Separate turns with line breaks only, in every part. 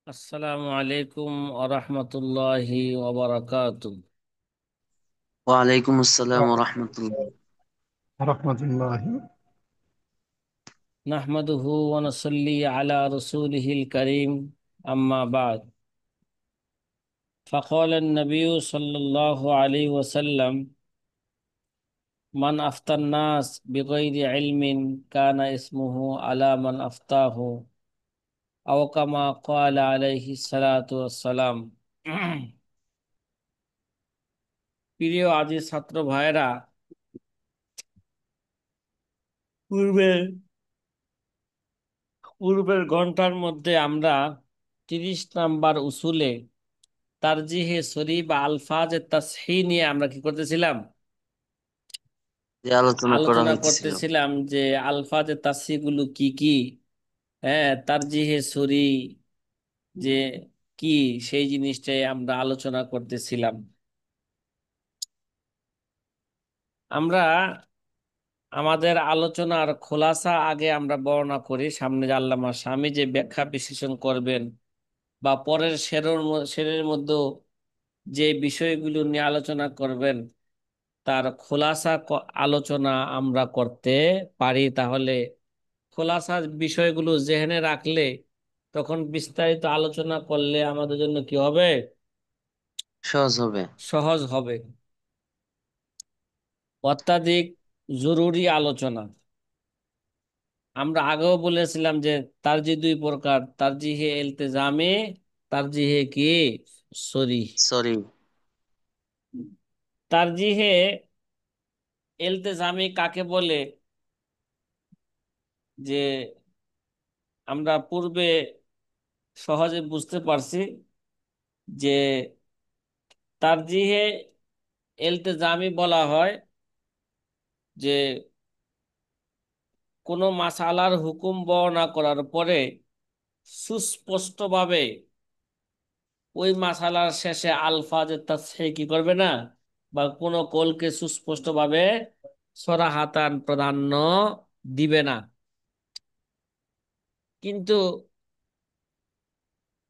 আসসালামু আলাইকুম আরহামতুল্লাহি ওয়াবারাকাতু।
ওয়ালাইকুম আসসালাম রহমতুল্লাহ।
রহমতুল্লাহি।
নাহমাদুহু ওয়া নুসাল্লি আলা রাসূলিহিল কারীম, আম্মা বা'দ। ফাকালা an-নাবিয়্যু সাল্লাল্লাহু আলাইহি ওয়াসাল্লাম, মান আফতান নাস বিগাইরি ইলমিন কানা ইসমুহু আলা মান আফতাহু, আও কামা ক্বালা আলাইহিস সালাতু ওয়াসসালাম। প্রিয় আজিজ ছাত্র ভাইরা, পূর্বে পূর্বের ঘন্টার মধ্যে আমরা 30 নাম্বার উসুলে তারজিহে সরি বা আলফাজে তাসহিহ নিয়ে আমরা কি করতেছিলাম?
যে আলোচনা করা
আলোচনা
হইতেছিল।
করতেছিলাম যে আলফাজে তাসহিহ গুলো কি কি। হ্যাঁ, তারজিহে সরি যে কি, সেই জিনিসটাই আমরা আলোচনা করতেছিলাম। আমরা আমাদের আলোচনার খোলাসা আগে আমরা বর্ণনা করি, সামনে যে আল্লামা স্বামী যে ব্যাখ্যা বিশ্লেষণ করবেন বা পরের শেরের মধ্যে যে বিষয়গুলো নিয়ে আলোচনা করবেন, তার খোলাসা আলোচনা আমরা করতে পারি। তাহলে খোলাসা বিষয়গুলো জেহেনে রাখলে তখন বিস্তারিত আলোচনা করলে আমাদের জন্য কি হবে?
সহজ হবে।
সহজ হবে। অত্যাধিক জরুরি আলোচনা। আমরা আগেও বলেছিলাম যে তারজিহ দুই প্রকার, তারজিহে ইলতিজামে, তারজিহে কি সরিহ।
সরি।
তারজিহে ইলতিজামি কাকে বলে? যে আমরা পূর্বে সহজে বুঝতে পারছি যে তারজিহে ইলতিজামি বলা হয় যে কোনো মাসালার হুকুম বর্ণনা করার পরে সুস্পষ্টভাবে ওই মাসালার শেষে আলফাজে তাসহিহ কি করবে না, বা কোনো কলকে সুস্পষ্টভাবে সরাহাতান প্রাধান্য দিবে না। কিন্তু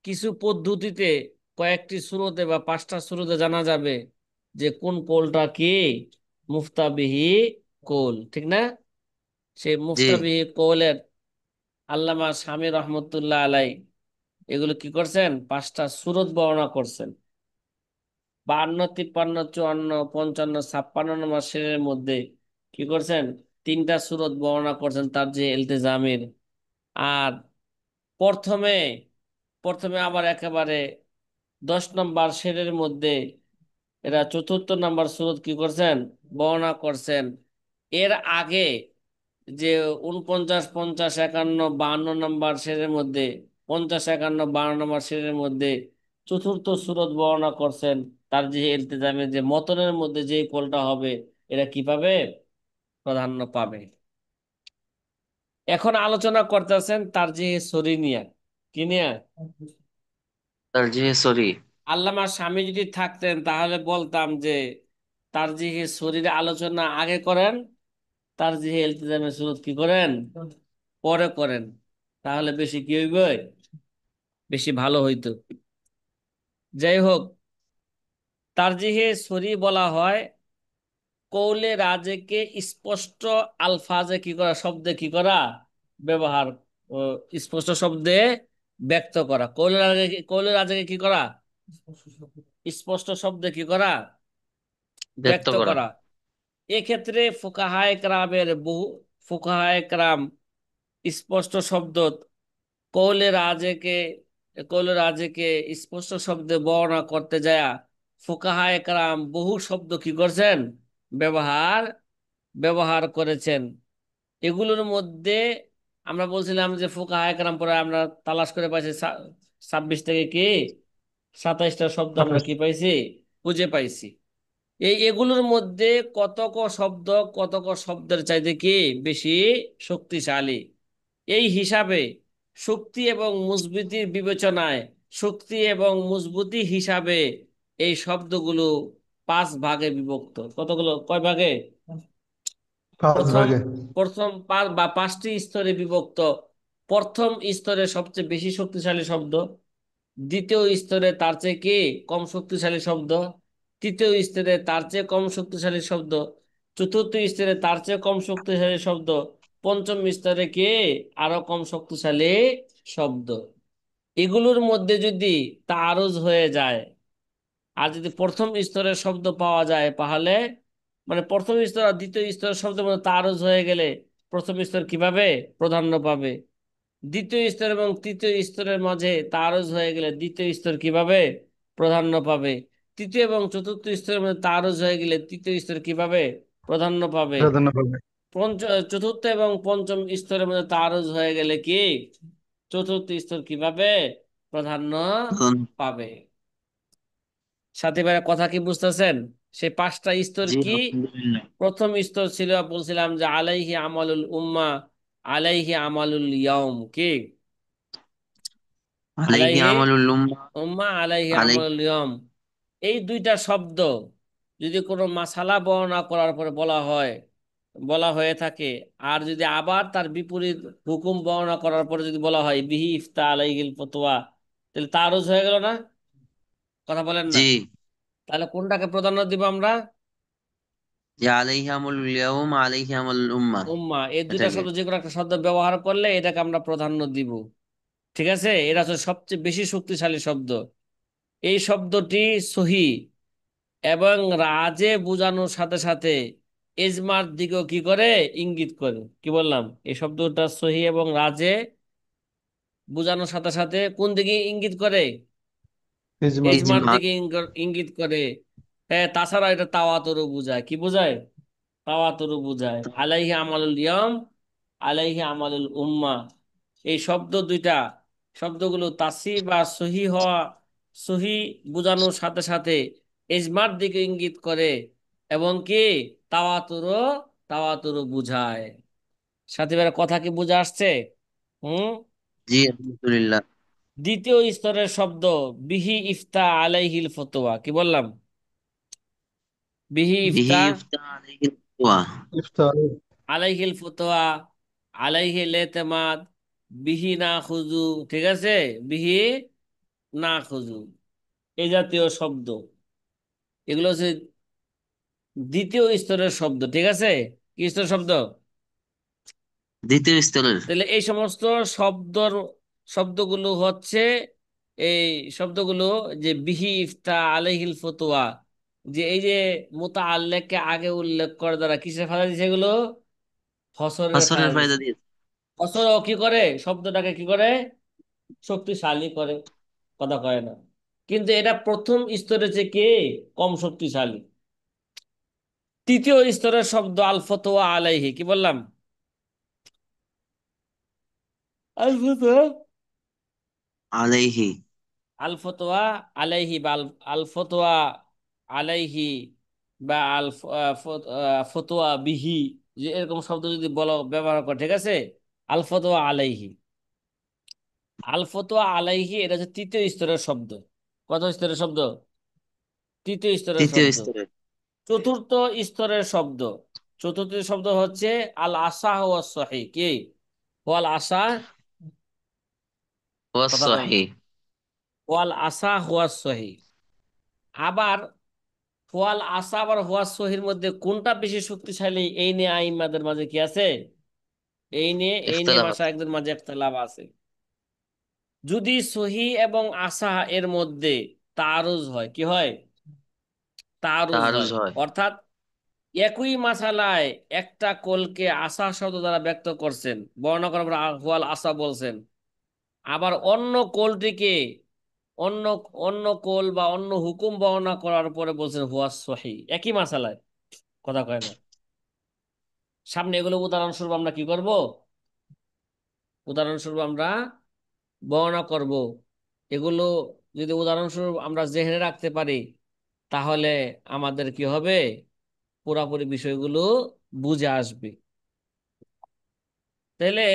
কিছু পদ্ধতিতে কয়েকটি সুরতে বা 5টা সুরতে জানা যাবে যে কোন কোলটা কি মুফতাবিহি কোল, ঠিক না? সেই
জি।
মুফতাবিহি কোলের আল্লামা শামী রহমতুল্লাহ আলাই এগুলো কি করছেন? 5টা সুরত বর্ণনা করছেন। 52, 53, 54, 55, 56 নম্বর শেরের মধ্যে কি করছেন? 3টা সুরত বর্ণনা করছেন তার যে ইলতিজামের। আর প্রথমে প্রথমে আবার একেবারে 10 নম্বর শেরের মধ্যে এরা 4র্থ নম্বর সুরত কি করছেন? বর্ণনা করছেন। এর আগে যে 49, 50, 51, 52 নম্বর শেরের মধ্যে, 50, 51, 52 নম্বর শেরের মধ্যে 4র্থ সুরত বর্ণনা করছেন তার যে ইলতিজামের যে মতনের মধ্যে যে কোলটা হবে এরা কি পাবে? প্রাধান্য পাবে। এখন আলোচনা করতেছেন তার যে সরি নিয়ে। কি নিয়ে?
তারজিহে সরি।
আল্লামা স্বামী যদি থাকতেন তাহলে বলতাম যে তার যে শরীরে আলোচনা আগে করেন, তার যে ইলতিজামের সুরত কি করেন? পরে করেন। তাহলে বেশি কি হইবে? বেশি ভালো হইতো। যাই হোক, তারজিহে সরি বলা হয় কৌলে রাজেকে স্পষ্ট আলফাজে কি করা, শব্দে কি করা, ব্যবহার, ও স্পষ্ট শব্দে ব্যক্ত করা। কৌলে রাজেকে কি করা? স্পষ্ট শব্দে কি করা?
ব্যক্ত
ব্যক্ত
করা।
করা। এক্ষেত্রে ফুকাহায়ে কেরামের বহু ফুকাহায়ে কেরাম স্পষ্ট শব্দ কৌলে রাজেকে কৌলে রাজেকে স্পষ্ট শব্দে বর্ণনা করতে যায় ফুকাহায়ে কেরাম বহু শব্দ কি করছেন? ব্যবহার ব্যবহার করেছেন। এগুলোর মধ্যে আমরা বলছিলাম যে ফুকাহায়ে কেরাম পরে আমরা তালাশ করে পাইছি 26 থেকে কি 27টা শব্দ আমরা কি পাইছি, খুঁজে পাইছি। এগুলোর মধ্যে কতক শব্দ কতক শব্দের চাইতে কি বেশি শক্তিশালী। এই হিসাবে শক্তি এবং মজবুতির বিবেচনায়, শক্তি এবং মজবুতি হিসাবে এই শব্দগুলো 5 ভাগে বিভক্ত। কতগুলো, কয় ভাগে?
পাঁচ
প্রথম
ভাগে।
প্রথম 5টি স্তরে বিভক্ত। প্রথম স্তরে সবচেয়ে বেশি শক্তিশালী শব্দ দ্বিতীয় স্তরে তার চেয়ে কি কম শক্তিশালী শব্দ, তৃতীয় স্তরে তার চেয়ে কম শক্তিশালী শব্দ, চতুর্থ স্তরে তার চেয়ে কম শক্তিশালী শব্দ, পঞ্চম স্তরে কি আরো কম শক্তিশালী শব্দ। এগুলোর মধ্যে যদি তারুজ হয়ে যায়, আর যদি প্রথম স্তরের শব্দ পাওয়া যায় তাহলে, মানে প্রথম স্তর আর দ্বিতীয় স্তরের শব্দের মধ্যে তারুজ হয়ে গেলে প্রথম স্তর কিভাবে প্রাধান্য পাবে, দ্বিতীয় স্তর এবং তৃতীয় স্তরের মাঝে তারুজ হয়ে গেলে দ্বিতীয় স্তর কিভাবে প্রাধান্য পাবে, তৃতীয় এবং চতুর্থ স্তরের মধ্যে তারুজ হয়ে গেলে তৃতীয় স্তর কিভাবে প্রাধান্য পাবে,
প্রাধান্য পাবে।
চতুর্থ এবং পঞ্চম স্তরের মধ্যে তারুজ হয়ে গেলে কি চতুর্থ স্তর কিভাবে প্রাধান্য পাবে। সাথী ভাইরা কথা কি বুঝতেছেন? সেই পাঁচটা স্তর
জি
কি?
আলহামদুলিল্লাহ।
প্রথম স্তর ছিল বলছিলাম যে আলাইহি আমালুল উম্মা, আলাইহি আমালুল ইয়াউম, কি
আলাইহি
আলাইহি
আমালুল উম্মাহ,
উম্মা আলাইহি
আলাইহি।
আমালুল ইয়াউম। এই দুইটা শব্দ যদি কোনো মাসালা বর্ণনা করার পরে বলা হয়ে থাকে, আর যদি আবার তার বিপরীত হুকুম বর্ণনা করার পরে যদি বলা হয় বিহি ইফতা আলাইহিল ফতোয়া, তাহলে তারুজ হয়ে গেল না? কথা বলেন না?
জি,
তাহলে কোনটাকে প্রাধান্য দিব আমরা?
যে আলাইহি আমালুল ইয়াউম, আলাইহি আমালুল উম্মাহ,
উম্মা, এই দুইটা
এটাকে।
শব্দ যে কোনো একটা শব্দ ব্যবহার করলে এটাকে আমরা প্রাধান্য দিব। ঠিক আছে, এটা হচ্ছে সবচেয়ে বেশি শক্তিশালী শব্দ। এই শব্দটি সহি এবং রাজে বোঝানোর সাথে সাথে এজমার দিকেও কি করে ইঙ্গিত করে। কি বললাম? এই শব্দটা সহি এবং রাজে বোঝানোর সাথে সাথে কোন দিকে ইঙ্গিত করে?
ইজমার
এজমার
দিকে।
ইজমা।
দিকে ইঙ্গিত করে। হ্যাঁ, তাছাড়া এটা তাওয়াতুরও বোঝায়। কি বোঝায়? তাওয়াতুরও বোঝায়। আলাইহি আমালুল ইয়াম, আলাইহি আমালুল উম্মা, এই শব্দ দুইটা, শব্দগুলো তাসি বা সহি হওয়া, সহি বোঝানোর সাথে সাথে এজমার দিকে ইঙ্গিত করে এবং কি তাওয়াতুরও তাওয়াতুরও বুঝায়। সাথী ভাইরা কথা কি বুঝে আসছে? হুম।
জি আলহামদুলিল্লাহ।
দ্বিতীয় স্তরের শব্দ বিহি ইফতা আলাইহিল ফতোয়া, কি বললাম? বিহি
বিহি
ইফতা
ইফতা আলাইহিল ফতওয়া।
ইফতার।
আলাইহিল ফতোয়া, আলাইহিল এতেমাদ, বিহি না খুজু, ঠিক আছে, বিহি না খুজু, এই জাতীয় শব্দ, এগুলো হচ্ছে দ্বিতীয় স্তরের শব্দ। ঠিক আছে, কি স্তরের শব্দ?
দ্বিতীয় স্তরের।
তাহলে এই সমস্ত শব্দর শব্দগুলো হচ্ছে, এই শব্দগুলো যে বিহি ইফতা আলাইহিল ফতোয়া, যে এই যে মুতাআল্লিককে আগে উল্লেখ করে দ্বারা কিসের ফায়দা দিছে এগুলো? হসরের
হাসরের
ফায়দা
ফায়দা
দিছে।
দিয়েছে।
হসরও কি করে? শব্দটাকে কি করে? শক্তিশালী করে। কথা কয় না? কিন্তু এটা প্রথম স্তরে যে কে কম শক্তিশালী। তৃতীয় স্তরের শব্দ আল ফতোয়া আলাইহি, কি বললাম? আল ফতোয়া,
আলাইহি।
আল ফতোয়া আলাইহি বা আল ফতোয়া আলাইহি বা ফতোয়া বিহি, যে এরকম শব্দ যদি বলো ব্যবহার করে, ঠিক আছে, আল ফতোয়া আলাইহি, আল ফতোয়া আলাইহি, এটা হচ্ছে তৃতীয় স্তরের শব্দ। কত স্তরের শব্দ? তৃতীয় স্তরের
তৃতীয়
শব্দ।
স্তরের।
চতুর্থ স্তরের শব্দ, চতুর্থ শব্দ হচ্ছে আল আসা ওয়া সহি, কি ওয়াল আসা,
ওয়া
কথা কয় না,
সহিহ।
ওয়াল আসা হুয়া সহি। আবার ওয়াল আসা আবার হুয়া সহির মধ্যে কোনটা বেশি শক্তিশালী, এই নিয়ে আইমাদের মাঝে কি আছে, এই নিয়ে
ইখতিলাফ আছে।
মাশায়েখদের মাঝে একটা লাভ আছে। যদি সহি এবং আসা এর মধ্যে তারুজ হয়, কি হয়? তারুজ
তাহারুজ
হয়,
হয়।
অর্থাৎ একই মাসালায় একটা কোলকে আসা শব্দ দ্বারা ব্যক্ত করছেন, বর্ণনা করার পর হুয়াল আসা বলছেন, আবার অন্য কোলটিকে অন্য অন্য কোল বা অন্য হুকুম বর্ণনা করার পরে বলছেন হুয়া সহি, একই মাসালায়। কথা কয় না? সামনে এগুলো উদাহরণস্বরূপ আমরা কি করব? উদাহরণস্বরূপ আমরা বর্ণনা করব। এগুলো যদি উদাহরণস্বরূপ আমরা জেহেনে রাখতে পারি, তাহলে আমাদের কি হবে, পুরাপুরি বিষয়গুলো বুঝে আসবে। তাহলে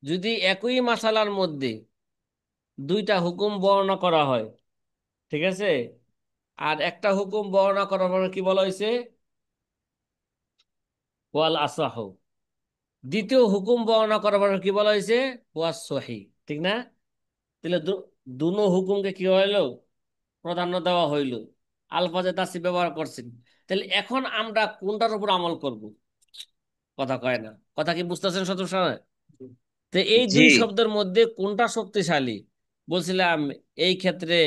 যদি একই মাসালার মধ্যে দুইটা হুকুম বর্ণনা করা হয়, ঠিক আছে, আর একটা হুকুম বর্ণনা করার পরে কি বলা হয়েছে? ওয়াল আসাহ। দ্বিতীয় হুকুম বর্ণনা করার পরে কি বলা হয়েছে? ওয়াস সহি। ঠিক না? তাহলে দুনো হুকুমকে কি হইলো, প্রাধান্য দেওয়া হইলো, আলফাজে তাসরিফ ব্যবহার করছেন। তাহলে এখন আমরা কোনটার উপর আমল করব? কথা কয় না, কথা কি বুঝতেছেন সদস্য? তো এই
জি।
দুই শব্দের মধ্যে কোনটা শক্তিশালী বলছিলাম, এই ক্ষেত্রে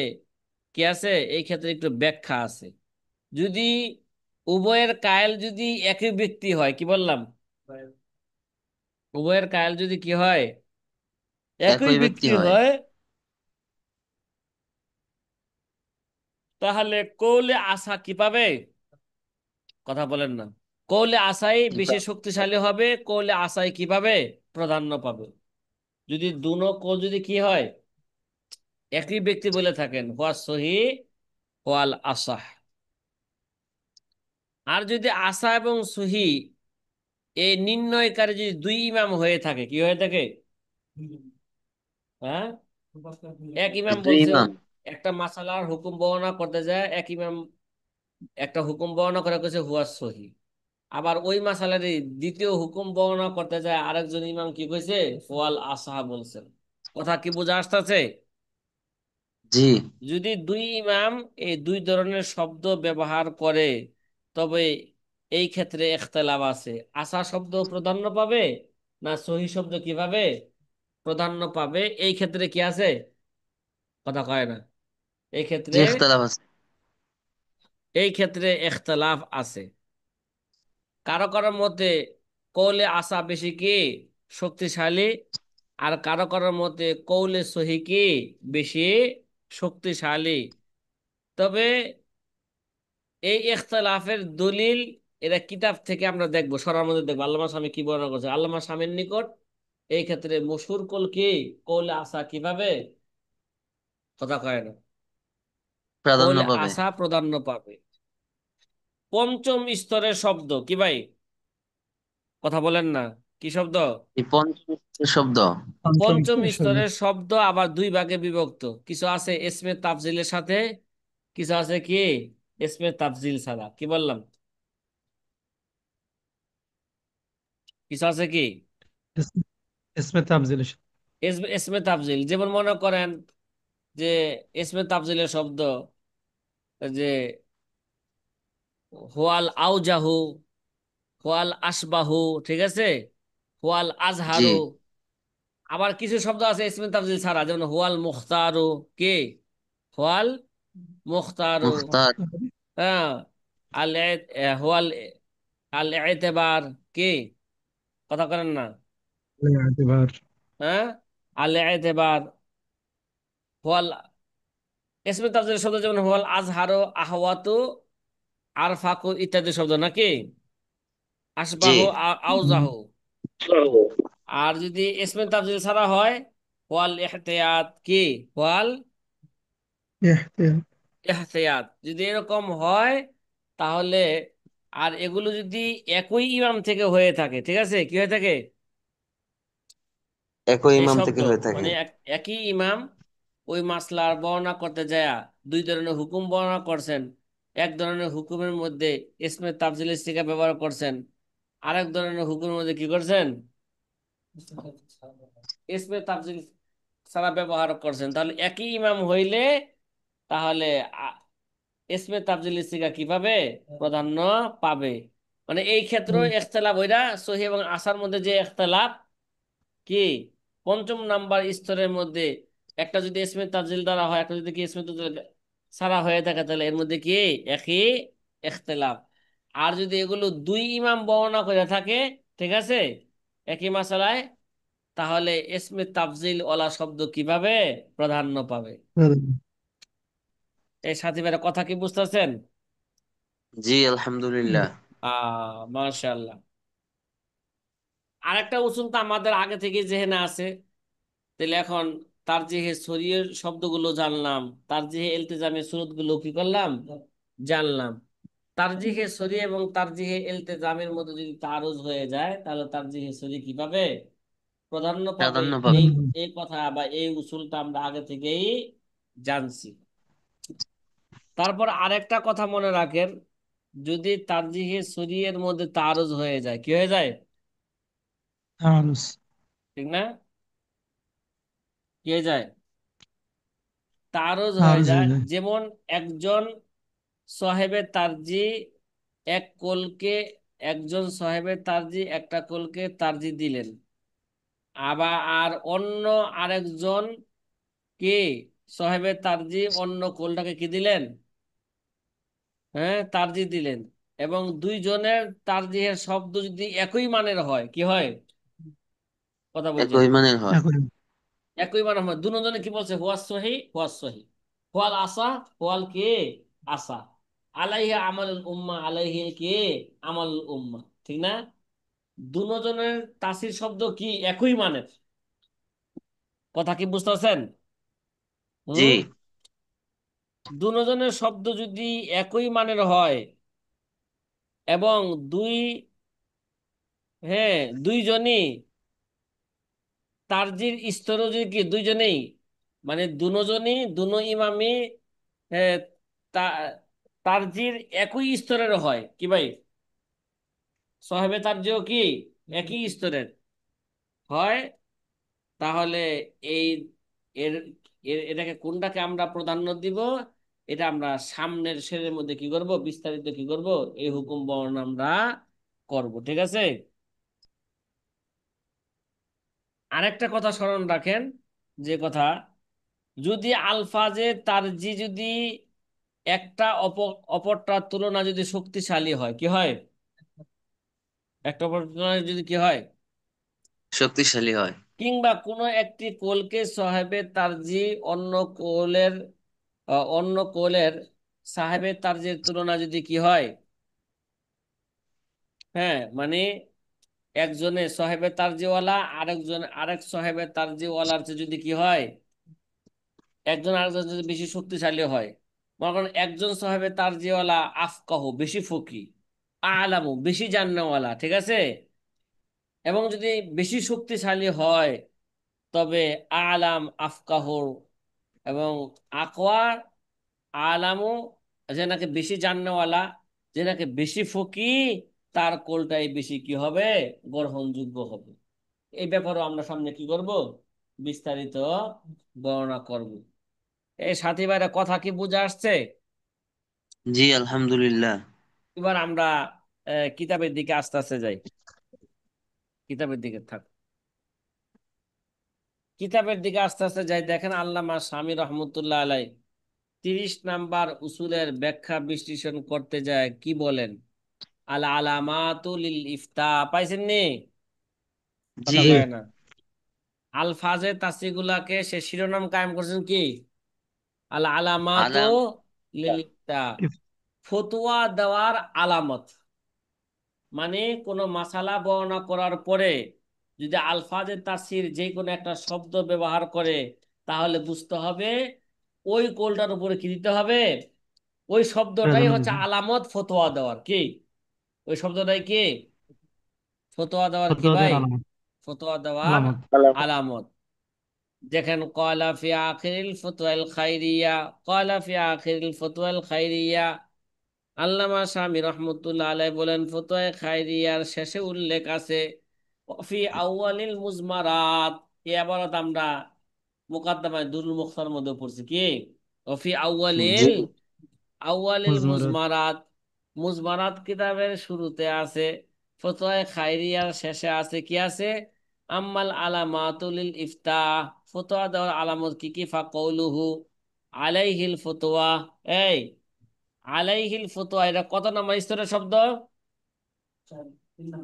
কি আছে, এই ক্ষেত্রে একটু ব্যাখ্যা আছে। যদি উভয়ের কায়েল যদি একই ব্যক্তি হয়, কি বললাম, উভয়ের কায়েল যদি কি হয়, একই
একই ব্যক্তি
ব্যক্তি
হয়।
হয়, তাহলে কৌলে আসা কি পাবে? কথা বলেন না। কৌলে আসাই বেশি শক্তিশালী হবে, কৌলে আসাই কি পাবে, প্রাধান্য পাবে। যদি দুনো কৌল যদি কি হয়, একই ব্যক্তি বলে থাকেন, হুয়া সহি ওয়াল আসাহ। আর যদি আসা এবং সহি এই নির্ণয়কারী যদি দুই ইমাম হয়ে থাকে, কি হয়ে থাকে, হ্যাঁ, এক ইমাম
দুই
বলছে,
ইমাম।
একটা মাসালার হুকুম বর্ণনা করতে যায় এক ইমাম, একটা হুকুম বর্ণনা করে কইছে হুয়া সহি। আবার ওই মাসালারই দ্বিতীয় হুকুম বর্ণনা করতে যায় আরেকজন ইমাম কি কইছে, ওয়াল আসাহ বলছেন। কথা কি বোঝা আসতেছে?
জি।
যদি দুই ইমাম এই দুই ধরনের শব্দ ব্যবহার করে, তবে এই ক্ষেত্রে ইখতিলাফ আছে, আসা শব্দ প্রাধান্য পাবে না সহি শব্দ কিভাবে প্রাধান্য পাবে, এই ক্ষেত্রে কি আছে, কথা কয় না, এই
জি,
ক্ষেত্রে,
ইখতিলাফ আছে।
এই ক্ষেত্রে ইখতিলাফ আছে। কারো কারো মতে কৌলে আসা বেশি কি শক্তিশালী, আর কারো কারো মতে কৌলে সহি কি বেশি শক্তিশালী। তবে এই ইখতিলাফের দলিল এরা কিতাব থেকে আমরা দেখবো, সরার মধ্যে দেখবো আল্লামা স্বামী কি বর্ণনা করছে। আল্লামা স্বামীর নিকট এই ক্ষেত্রে মশহুর কল কি, কৌলে আসা কিভাবে, কথা কয় না,
প্রাধান্য
কৌলে
পাবে।
আসা প্রাধান্য পাবে। পঞ্চম স্তরের শব্দ কি ভাই, কথা বলেন না, কি শব্দ?
এই পঞ্চম শব্দ।
পঞ্চম
পঞ্চম
শব্দ।
স্তরের শব্দ আবার দুই ভাগে বিভক্ত, কিছু আছে ইসমে তাফজিলের সাথে, কিছু আছে কি ইসমে তাফজিল ছাড়া। কি বললাম, কিছু আছে কি
ইস- ইসমে তাবজিল।
ইসমে তাফজিল, যেমন মনে করেন যে ইসমে তাফজিলের শব্দ, যে হোয়াল আউজাহু, হোয়াল আসবাহু, ঠিক আছে, হোয়াল
জি।
আজহারু। আবার কিছু শব্দ আছে ইসমে তাফজিল ছাড়া, যেমন হোয়াল মুখতারু, কে, হোয়াল মুখতারু,
মুখতার।
হ্যাঁ, আল হোয়াল আল এতেবার, কে, কথা করেন না,
এবার
হ্যাঁ, আল এতেবার, হোয়াল ইসমে তাফজিল শব্দ, যেমন হোয়াল আজহারু, আহওয়াতু, আরফাকু ইত্যাদি শব্দ নাকি,
জি।
আসবাহু, আউজাহু। আর যদি ইসমে তাফজিল ছাড়া হয়, হোয়াল ইহতিয়াত, কি, হোয়াল
ইহতিয়াত।
ইহতিয়াত, যদি এরকম হয়, তাহলে, আর এগুলো যদি একই ইমাম থেকে হয়ে থাকে, ঠিক আছে, কি হয়ে থাকে,
একই
এই
ইমাম
শব্দ
থেকে হয়ে থাকে।
মানে একই ইমাম ওই মাসলার বর্ণনা করতে যায় দুই ধরনের হুকুম বর্ণনা করছেন। এক ধরনের হুকুমের মধ্যে ইসমে তাফজিল ইস্তিকা ব্যবহার করছেন, আরেক ধরনের হুকুমের মধ্যে কি করছেন, ইসমে তাফজিল ছাড়া ব্যবহার করছেন। তাহলে একই ইমাম হইলে, তাহলে ইসমে তাফজিল ইস্তিকা কি পাবে, প্রাধান্য পাবে। মানে এই ক্ষেত্রে ইখতিলাফ ওইটা সহি এবং আসার মধ্যে যে ইখতিলাফ, কি পঞ্চম নাম্বার স্তরের মধ্যে একটা যদি ইসমে তাফজিল দ্বারা হয়, একটা যদি কি ইসমে তাফজিল ছাড়া হয়ে থাকে, তাহলে এর মধ্যে কি একই ইখতিলাফ। আর যদি এগুলো দুই ইমাম বর্ণনা করে থাকে, ঠিক আছে, একই মাসালায়, তাহলে ইসমে তাফজিল ওয়ালা শব্দ কিভাবে প্রাধান্য পাবে। এই সাথী ভাইরা কথা কি বুঝতেছেন?
জি, আলহামদুলিল্লাহ।
মাশাআল্লাহ। আরেকটা উসুল তো আমাদের আগে থেকে জেহেনে আছে। তাহলে এখন তার যে শরীরের শব্দগুলো জানলাম, তার যে এলতেজামের সুরত গুলো কি করলাম, জানলাম। তার জিহে সরি এবং তার জিহে এলতেজামের মধ্যে যদি তারুজ হয়ে যায়, তাহলে তার জিহে সরি কিভাবে প্রাধান্য পাবে,
প্রাধান্য
এই
পাবে।
এই কথা বা এই উসুলটা আমরা আগে থেকেই জানছি। তারপর আরেকটা কথা মনে রাখেন, যদি তারজিহে সরিয়ের মধ্যে তারুজ হয়ে যায়, কি হয়ে যায়,
আরুস।
ঠিক না, কি হয়ে যায়, তারজ হয়ে
তারজ
যায়।
হয়ে যায়।
যেমন একজন সাহেবে তারজি এক কোলকে, একজন সাহেবে তারজি একটা কোলকে তারজি দিলেন, আবার আর অন্য আরেকজন কে সাহেবে তারজি অন্য কোলটাকে কি দিলেন, হ্যাঁ তারজি দিলেন, এবং দুইজনের তারজিহের শব্দ যদি একই মানের হয় কি হয়, কথা বলছেন,
একই মানের হয়।
এখন
একই মানের হয়, দুজনে কি বলছে, হুয়া সহি হুয়া সহি, হুয়াল আসা হুয়াল কে আসা, আলাইহি আমালুল উম্মা আলাইহি কে আমালুল উম্মা, ঠিক না? দুজনের তাসির শব্দ কি একই মানের, কথা কি বুঝতেছেন?
জি।
হুম, দুজনের শব্দ যদি একই মানের হয় এবং দুই, হ্যাঁ দুইজনই তারজির স্তরও যদি কি দুইজনেই, মানে দুজনই দুনো ইমামই হ্যাঁ, তা তারজির একই স্তরের হয় কি ভাই, সাহেবে তারজিও কি একই স্তরের হয়, তাহলে এই এর এটাকে কোনটাকে আমরা প্রাধান্য দিব, এটা আমরা সামনের শেরের মধ্যে কি করব, বিস্তারিত কি করব, এই হুকুম বর্ণনা আমরা করব, ঠিক আছে? আরেকটা কথা স্মরণ রাখেন, যে কথা, যদি আলফাজে তারজি যদি একটা অপরটার তুলনা যদি শক্তিশালী হয় কি হয়, একটা অপর তুলনায় যদি কি হয়,
শক্তিশালী হয়।
কিংবা কোনো একটি কোলকে সাহেবে তারজি অন্য কোলের অন্য কোলের সাহেবে তারজির তুলনা যদি কি হয়, হ্যাঁ মানে একজনে সাহেবে তারজিওয়ালা আরেকজন আরেক সাহেবে তারজিওয়ালার চেয়ে যদি কি হয়, একজন আরেকজন যদি বেশি শক্তিশালী হয়, মনে করেন একজন সাহেবে তারজিওয়ালা আফকাহ বেশি ফকি, আলামু বেশি জান্নাওয়ালা, ঠিক আছে, এবং যদি বেশি শক্তিশালী হয়, তবে আলাম আফকাহর এবং আকওয়া আলামু, যে নাকি বেশি জান্নাওয়ালা, যে নাকি বেশি ফকি, তার কোলটাই বেশি কি হবে, গ্রহণযোগ্য হবে। এই ব্যাপারেও আমরা সামনে কি করব, বিস্তারিত বর্ণনা করব। এই সাথী ভাইরা কথা কি বুঝে আসছে?
জি আলহামদুলিল্লাহ।
এবার আমরা কিতাবের দিকে আস্তে আস্তে যাই, কিতাবের দিকে থাক, কিতাবের দিকে আস্তে আস্তে যাই। দেখেন আল্লামা স্বামী রহমতুল্লাহ আলাই 30 নাম্বার উসুলের ব্যাখ্যা বিশ্লেষণ করতে যায় কি বলেন, আল আলামাতুল ইফতা, পাইছেন নি?
জি।
কথা কয় না, আলফাজে তাসিগুলাকে সে শিরোনাম কায়েম করছেন কি, আল আলামাতু
আলাম।
লিল ইফতা, ফতোয়া দেওয়ার আলামত, মানে কোনো মাসালা বর্ণনা করার পরে যদি আলফাজে তাসির যে কোনো একটা শব্দ ব্যবহার করে, তাহলে বুঝতে হবে ওই কোলটার উপরে কি দিতে হবে, ওই শব্দটাই
প্রাধান্য
হচ্ছে
দিতে
আলামত ফতোয়া দেওয়ার কি, ওই শব্দটাই কি ফতোয়া দেওয়ার কি
ফতোয়া
ভাই,
দেওয়ার আলামত।
ফতোয়া দেওয়ার
আলামত।
আলামত। দেখেন কয়লা ফি আখিরিল ফতোয়াল খাইরিয়া, কয়লা ফি আখিরিল ফতোয়াল খাইরিয়া, আল্লামা শামী রহমতুল্লাহ আলাই বলেন ফতোয়া খাইরিয়ার শেষে উল্লেখ আছে, ফি আউয়ালিল মুজমারাত, এই আবারত আমরা মুকাদ্দমায় দুরুল মুখতার মধ্যে পড়ছি কি, ফি
জি।
আউয়ালিল আউয়ালিল
মুজমারাত।
মুজমারাত, মুজমারাত কিতাবের শুরুতে আছে, ফতোয়া খাইরিয়ার শেষে আছে কি আছে, আম্মাল আলামাতুলিল ইফতা, ফতোয়া দেওয়ার আলামত কি কি, ফাকৌলুহু আলাইহিল ফতোয়া, এই আলাইহিল ফতোয়া এটা কত নম্বর স্তরের শব্দ,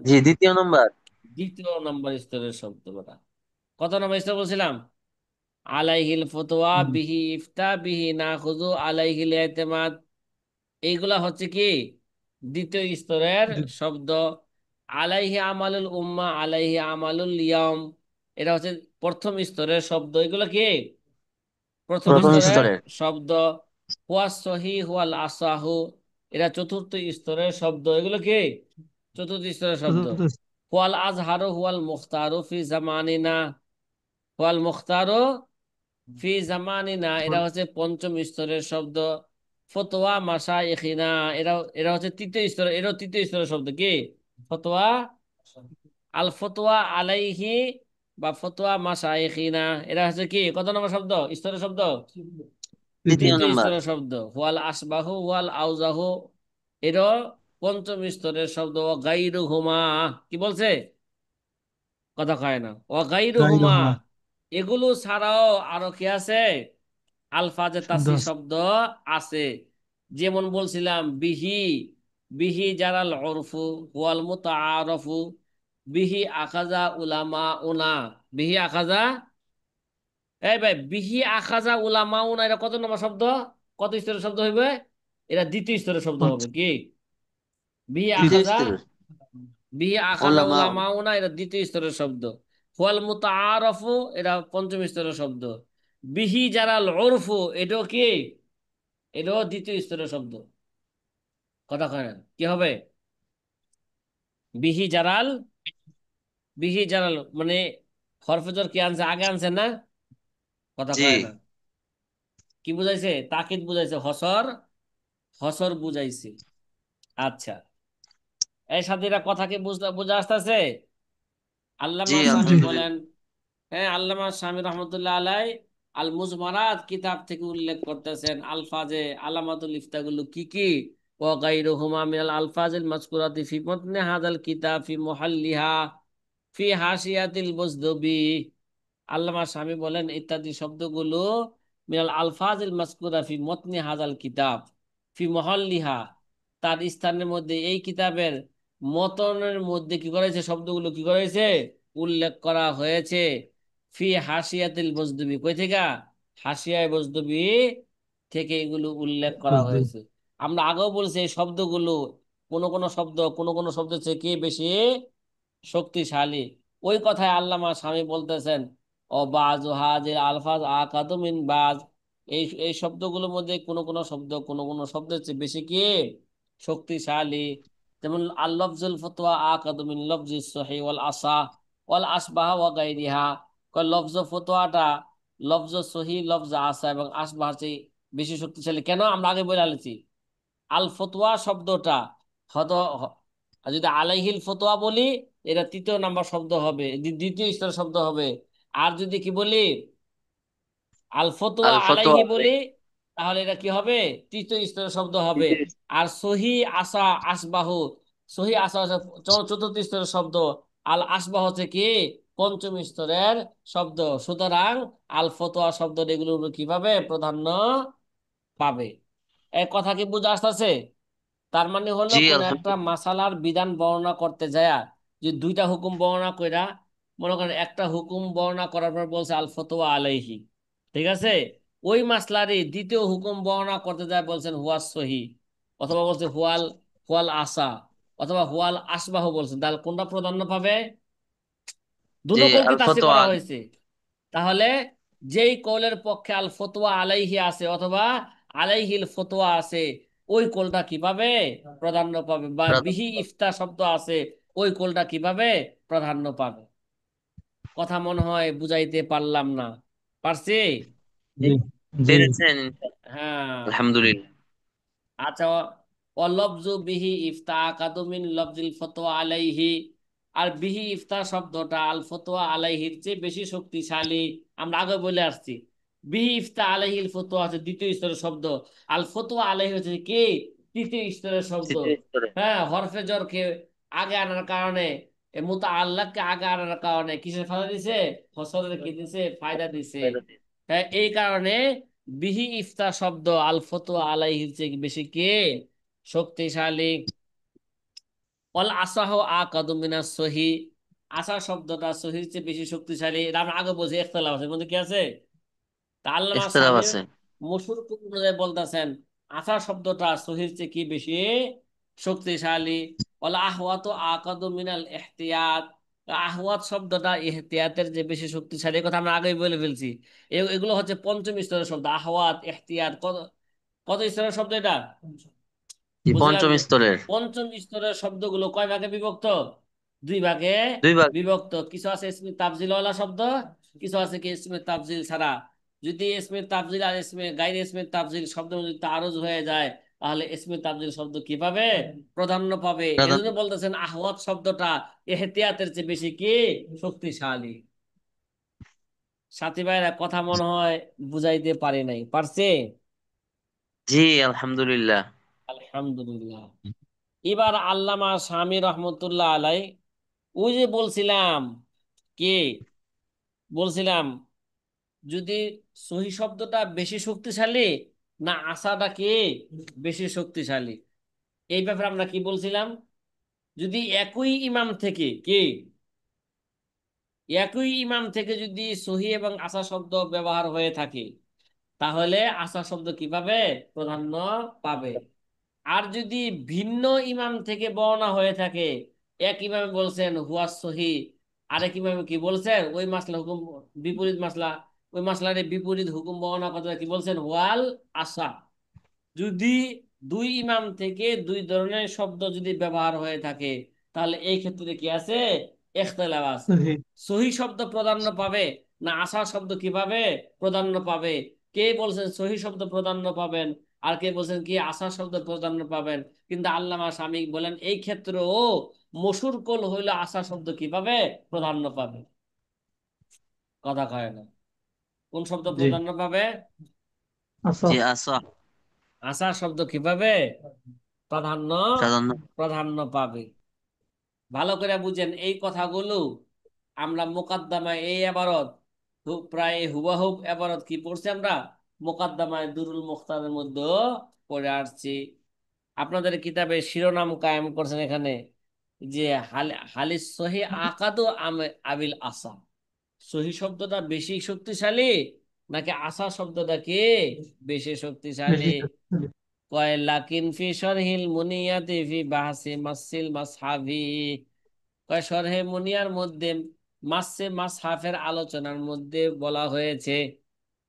জি, দ্বিতীয় নম্বর।
2য় নম্বর স্তরের শব্দ বলা, কত নম্বর স্তর বলছিলাম, আলাইহিল ফতোয়া বিহি ইফতা বিহি নাখুযু আলাইহিল ইতিমাদ, এইগুলা হচ্ছে কি 2য় স্তরের শব্দ। আলাইহি আমালুল উম্মা আলাইহি আমালুল ইয়াম, এটা হচ্ছে 1ম স্তরের শব্দ, এগুলো কি 1ম
প্রথম
স্তরের
স্তরের।
শব্দ। হুয়া সহি হুয়াল আসাহু, এটা 4র্থ স্তরের শব্দ, এগুলো কি 4র্থ স্তরের শব্দ।
চতুর্থ।
হুয়াল আজহারু হুয়াল মুখতারু ফি জামানিনা, হুয়াল মুখতারু ফি জামানিনা, এটা হচ্ছে 5ম স্তরের শব্দ। ফতোয়া মাশাইখিনা, এরা এরা হচ্ছে 3য় স্তর, এরাও 3য় স্তরের শব্দ কি, ফতোয়া আল ফতোয়া আলাইহি বা ফতোয়া মাশাইখিনা, এরা হচ্ছে কি কত নম্বর শব্দ, স্তরের শব্দ,
তৃতীয়।
তৃতীয়
দ্বিতীয়
নাম্বার।
স্তরের শব্দ। হুয়াল আসবাহু ওয়াল আউজাহু, এরও পঞ্চম স্তরের শব্দ। ও গাইরু হুমা, কি বলছে? কথা কয় না। ও গাইরু হুমা,
গায়রুহুমা।
এগুলো ছাড়াও আরো কি আছে? আলফাজে
শব্দ
তাসি
আছে।
শব্দ আছে। যেমন বলছিলাম বিহি, বিহি জারাল উরফু ওয়াল মুতাআরফু, বিহি আখাজা উলামা উনা, বিহি আখাজা, এই ভাই বিহি আখাজা উলামা উনা, এটা কত নম্বর শব্দ? কত স্তরের শব্দ হইবে? এটা দ্বিতীয় স্তরের শব্দ
পাঁচ।
হবে। কি? বিহি
তৃতীয়
আখাজা,
স্তরের।
বিহি আখাজা
ওলামা।
উলামা উনা, এটা দ্বিতীয় স্তরের শব্দ। ওয়াল মুতাআরফু, এটা পঞ্চম স্তরের শব্দ। বিহি জারাল উরফু, এটাও কি? এটাও দ্বিতীয় স্তরের শব্দ। কথা কয় না, কি হবে? বিহি জারাল, বিহি জারাল মানে হরফে জর কি আনছে? আগে আনছে না? কথা
জি
কয় না। কি বুঝাইছে? তাকিদ বুঝাইছে, হসর, হসর বুঝাইছে। আচ্ছা, এই সাথীরা কথা কি বুঝতে বুঝা আসতেছে?
জি
আল্লামা স্বামী
জি।
বলেন,
আলহামদুলিল্লাহ।
হ্যাঁ, আল্লামা স্বামী রহমতুল্লাহ আলাই আল মুজমারাত কিতাব থেকে উল্লেখ করতেছেন আলফাজে আলামাতুল ইফতাগুলো কি কি। ও গায়রুহুমা মিনাল আলফাজিল মাযকুরাতি ফি মাতনি হাযাল কিতাব ফি মুহাল্লিহা ফি হাসিয়াতিল বুজদবি। আল্লামা স্বামী বলেন ইত্যাদি শব্দগুলো মিনাল আলফাজিল মাযকুরা ফি মতনি হাযাল কিতাব ফি মুহাল্লিহা, তার স্থানের মধ্যে, এই কিতাবের মতনের মধ্যে কি করেছে? শব্দগুলো কি করেছে? উল্লেখ করা হয়েছে। ফি হাসিয়াতিল বজদবি, কই থেকে? হাসিয়ায় বজদবি থেকে এগুলো উল্লেখ করা
বুঝতে।
হয়েছে। আমরা আগেও বলছি এই শব্দগুলো কোন কোন শব্দ থেকে বেশি শক্তিশালী। ওই কথায় আল্লামা স্বামী বলতেছেন ও বাজ হাজির আলফাজ আকাদু মিন বাজ, এই এই শব্দগুলোর মধ্যে কোন কোন শব্দের চেয়ে বেশি কি শক্তিশালী। যেমন আল লফজুল ফতোয়া আকাদু মিন লফজিস সহি ওয়াল আসা ওয়াল আসবাহ ওয়া গায়রিহা, কয় লফজ ফতোয়াটা লফজ সহি, লফজ আসা এবং আসবাহর চেয়ে বেশি শক্তিশালী। কেন? আমরা আগে বলে আলেছি আল ফতোয়া শব্দটা হত আর যদি আলাইহিল ফতোয়া বলি, এটা তৃতীয় নাম্বার শব্দ হবে, দ্বিতীয় স্তরের শব্দ হবে। আর যদি কি বলি আল ফতোয়া
আল
আলাইহি
ফতোয়া।
বলি, তাহলে এটা কি হবে? তৃতীয় স্তরের শব্দ হবে। আর সহি আসা আসবাহু, সহি আসা হচ্ছে চতুর্থ স্তরের শব্দ। আল আসবাহ হচ্ছে কি পঞ্চম স্তরের শব্দ। সুতরাং আল ফতোয়া শব্দ এগুলো কিভাবে প্রাধান্য পাবে? এক কথা কি বুঝে আসতেছে? তার মানে হলো
জি
কোন একটা
আলহামদুলিল্লাহ।
মাসালার বিধান বর্ণনা করতে যায় যে দুইটা হুকুম বর্ণনা কইরা, মনে করেন একটা হুকুম বর্ণনা করার পর বলছে আল ফতোয়া আলাইহি, ঠিক আছে? ওই মাসলারই দ্বিতীয় হুকুম বর্ণনা করতে যায় বলছেন হুয়াস সহি, অথবা বলছে হুয়াল, হুয়াল আসা, অথবা হুয়াল আসবাহু বলছেন, তাহলে কোনটা প্রাধান্য পাবে?
জি
দুনো কল কি
আল
তাসি
ফতোয়া।
করা হয়েছে। তাহলে যেই কৌলের পক্ষে আল ফতোয়া আলাইহি আছে অথবা আলাইহিল ফতোয়া আছে, ওই কোলটা কিভাবে প্রাধান্য পাবে? বা বিহি ইফতা শব্দ আছে, ওই কোলটা কিভাবে প্রাধান্য পাবে? কথা মনে হয় বুঝাইতে পারলাম না। পারছি?
জি জি।
পেরেছেন।
হ্যাঁ।
আলহামদুলিল্লাহ।
আচ্ছা, অলফজু বিহি ইফতা আকাদুমিন লফজিল ফতোয়া আলাইহি, আর বিহি ইফতা শব্দটা আল ফতোয়া আলাইহির চেয়ে বেশি শক্তিশালী। আমরা আগে বলে আসছি বিহি ইফতা আলাইহিল ফতোয়া আছে দ্বিতীয় স্তরের শব্দ, আল ফতোয়া আলাইহি হচ্ছে কি তৃতীয় স্তরের শব্দ।
তৃতীয় স্তরে।
হ্যাঁ, হরফে জরকে আগে আনার কারণে, মুতা আল্লাহকে আগে আনার কারণে কিসের ফায়দা দিছে? ফসলের কি দিছে? ফায়দা দিছে। হ্যাঁ, এই কারণে বিহি ইফতা শব্দ আল ফতোয়া আলাইহির চেয়ে বেশি কে শক্তিশালী। অল আসাহ আকাদু মিনাস সহি, আসা শব্দটা সহির চেয়ে বেশি শক্তিশালী। এটা আমরা আগে বলছি, ইখতিলাফ আছে, এর মধ্যে কি আছে? তা আল্লামা
ইখতিলাফ
স্বামীর
আছে।
মশহুর কৌল অনুযায়ী বলতেছেন আসা শব্দটা সহির চেয়ে কি বেশি শক্তিশালী। অল আহওয়াত আকাদু মিনাল ইহতিয়াত, আহওয়াত শব্দটা ইহতিয়াতের যে বেশি শক্তিশালী, এই কথা আমরা আগেই বলে ফেলছি। এগুলো হচ্ছে পঞ্চম স্তরের শব্দ। আহওয়াত, ইহতিয়াত, কত কত স্তরের শব্দ এটা?
জি
বুঝলাম।
পঞ্চম স্তরের।
পঞ্চম স্তরের শব্দগুলো কয় ভাগে বিভক্ত? দুই ভাগে
দুই ভাগ।
বিভক্ত। কিছু আছে ইসমে তাফজিলওয়ালা শব্দ, কিছু আছে কি ইসমে তাফজিল ছাড়া। যদি ইসমে তাফজিল আর ইসমে গাইরে ইসমে তাফজিল শব্দ যদি তারুজ হয়ে যায়, তাহলে ইসমে তাফজিল শব্দ কি পাবে? প্রাধান্য পাবে। এজন্য বলতেছেন আহওয়াত শব্দটা এহতিয়াতের চেয়ে বেশি কি শক্তিশালী। সাথী ভাইরা কথা মনে হয় বুঝাইতে পারি নাই, পারছে?
জি আলহামদুলিল্লাহ।
আলহামদুলিল্লাহ। এবার আল্লামা শামী রহমতুল্লাহ আলাই, ওই যে বলছিলাম, কি বলছিলাম, যদি সহি শব্দটা বেশি শক্তিশালী না আসাটা কি বেশি শক্তিশালী, এই ব্যাপারে আমরা কি বলছিলাম? যদি একই ইমাম থেকে যদি সহি এবং আসা শব্দ ব্যবহার হয়ে থাকে, তাহলে আসা শব্দ কিভাবে প্রাধান্য পাবে। আর যদি ভিন্ন ইমাম থেকে বর্ণনা হয়ে থাকে, এক ইমামে বলছেন হুয়া সহি, আরেক ইমামে কি বলছেন ওই মাসলা হুকুম বিপরীত মাসলা, ওই মাসলার বিপরীত হুকুম বর্ণনা করতে কি বলছেন হুয়াল আসা। যদি দুই ইমাম থেকে দুই ধরনের শব্দ যদি ব্যবহার হয়ে থাকে, তাহলে এই ক্ষেত্রে কি আছে? ইখতিলাফ আছে।
সহি
সহি শব্দ প্রাধান্য পাবে না আসা শব্দ কিভাবে প্রাধান্য পাবে? কে বলছেন সহি শব্দ প্রাধান্য পাবেন, আর কে বলছেন কি আসা শব্দ প্রাধান্য পাবেন। কিন্তু আল্লামা শামী বলেন এই ক্ষেত্রেও মসুর কল হইলে আসা শব্দ কিভাবে প্রাধান্য পাবে। কথা কয় না। কোন শব্দ
জি
প্রাধান্য পাবে?
আসা
জি আসা
আসা শব্দ কিভাবে প্রাধান্য
প্রাধান্য।
প্রাধান্য পাবে। ভালো করে বুঝেন এই কথাগুলো। আমরা মোকাদ্দমায় এই এবারত প্রায় হুবাহুব এবারত কি পড়ছি আমরা মোকাদ্দমায় দুরুল মুখতারের মধ্যে পড়ে আসছি। আপনাদের কিতাবে শিরোনাম কায়েম করছেন এখানে যে হালিস সহি আকাদু আবিল আসা। সহি শব্দটা বেশি শক্তিশালী নাকি আসা শব্দটা কি বেশি শক্তিশালী?
বেশি শক্তিশালী।
কয় লাকিন ফি শরহিল মুনিয়াতি ফি বাহসি মাসিল মাসহাবি। কয় শরহে মুনিয়ার মধ্যে মাসে মাসহাফের আলোচনার মধ্যে বলা হয়েছে।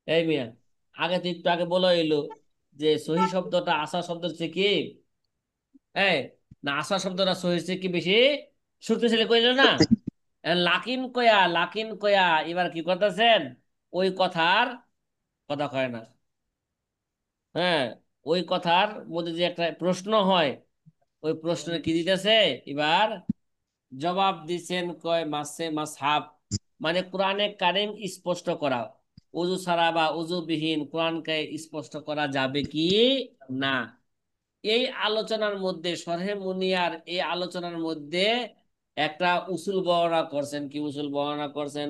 এই মিয়া, আগে তো একটু আগে বলা হইলো যে সহি শব্দটা আসা শব্দের চেয়ে কি, এই, না আসা শব্দটা সহির চেয়ে কি বেশি শক্তিশালী কইল না? লাকিন কয়া এবার কি করতেছেন? ওই কথার কথা কয় না। হ্যাঁ, ওই কথার মধ্যে যে একটা প্রশ্ন হয়, ওই প্রশ্নের কি দিতেছে এবার জবাব দিচ্ছেন। কয় মাসে মাসহাব মানে কোরআনে কারিম স্পষ্ট করা, অজু ছাড়া বা অজুবিহীন কোরআনকে স্পষ্ট করা যাবে কি না। এই আলোচনার মধ্যে শরহে মুনিয়ার এই আলোচনার মধ্যে একটা উসুল বর্ণনা করছেন। কি উসুল বর্ণনা করছেন?